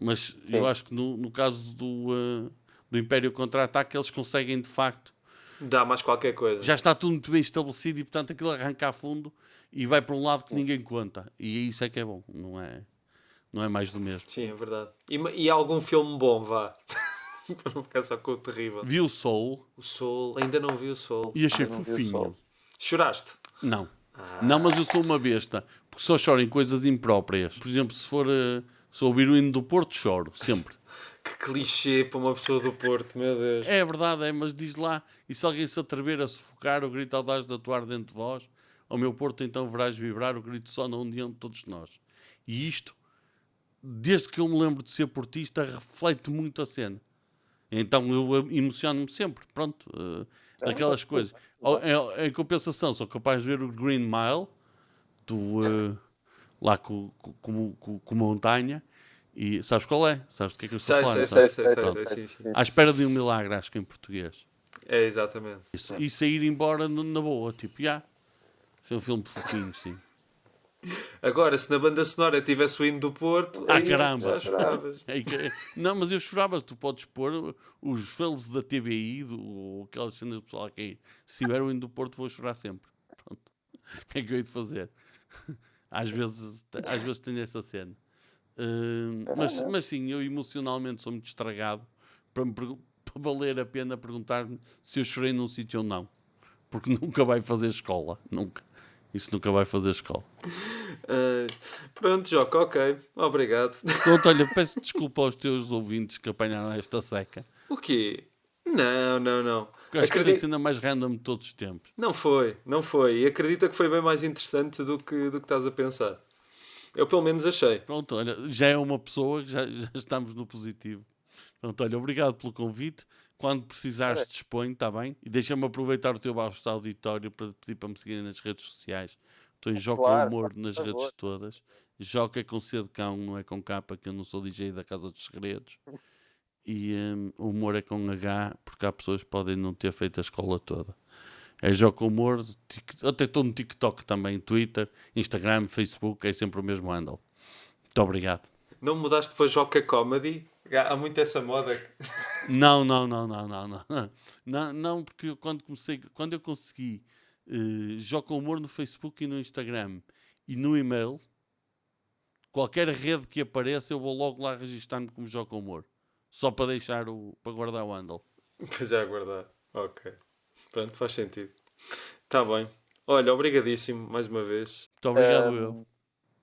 Mas eu acho que no caso do Império Contra-Ataque eles conseguem de facto dá mais qualquer coisa. Já está tudo muito bem estabelecido e portanto aquilo arranca a fundo e vai para um lado que ninguém conta. E isso é que é bom, não é mais do mesmo. Sim, é verdade. E algum filme bom, vá. Para não ficar só com o terrível. Vi o Soul. O Soul, ainda não vi o Soul. E achei fofinho. Choraste? Não. Não, mas eu sou uma besta, porque só choro em coisas impróprias. Por exemplo, se ouvir o hino do Porto, choro, sempre. Que clichê para uma pessoa do Porto, meu Deus. É verdade, mas diz lá, e se alguém se atrever a sufocar o grito audaz de atuar dentro de vós, ao meu Porto então verás vibrar o grito só na união de todos nós. E isto, desde que eu me lembro de ser portista, reflete muito a cena. Então eu emociono-me sempre, pronto, daquelas coisas. Em compensação, sou capaz de ver o Green Mile, lá com montanha, e sabes qual é? Sabes do que é que eu estou a falar? Sei, sim. À espera de um milagre, acho que em português. É, exatamente. E sair embora na boa, tipo, já. É um filme fofinho, sim. Agora, se na banda sonora tivesse o hino do Porto, aí caramba! já choravas. Não, mas eu chorava. Tu podes pôr os fails da TBI, aquelas cenas do pessoal aqui. Se tiver o hino do Porto, vou chorar sempre. Pronto. O que é que eu hei de fazer? Às vezes tenho essa cena. Mas sim, eu emocionalmente sou muito estragado para valer a pena perguntar-me se eu chorei num sítio ou não. Porque nunca vai fazer escola. Nunca. Isso nunca vai fazer escola. Pronto, Joca, ok. Obrigado. Pronto, olha, peço desculpa aos teus ouvintes que apanharam esta seca. O quê? Não. Porque acho que isto é a cena mais random de todos os tempos. Não foi. E acredita que foi bem mais interessante do que estás a pensar. Eu pelo menos achei. Pronto, olha, já é uma pessoa que já estamos no positivo. Pronto, olha, obrigado pelo convite. Quando precisares, dispõe, está bem? E deixa-me aproveitar o teu vasto auditório para pedir para me seguirem nas redes sociais. Estou em Joca Humor nas redes todas. Joca é com C de cão, não é com capa, que eu não sou DJ da Casa dos Segredos. E o humor é com H, porque há pessoas que podem não ter feito a escola toda. É Joca Humor, até estou no TikTok também, Twitter, Instagram, Facebook, é sempre o mesmo handle. Muito obrigado. Não mudaste para Joca Comedy? Há muito essa moda. Não, porque quando eu consegui Joca Humor no Facebook e no Instagram e no e-mail, qualquer rede que apareça eu vou logo lá registar-me como Joca Humor. Só para para guardar o handle. Para já guardar. Ok. Pronto, faz sentido. Está bem. Olha, obrigadíssimo mais uma vez. Muito obrigado eu.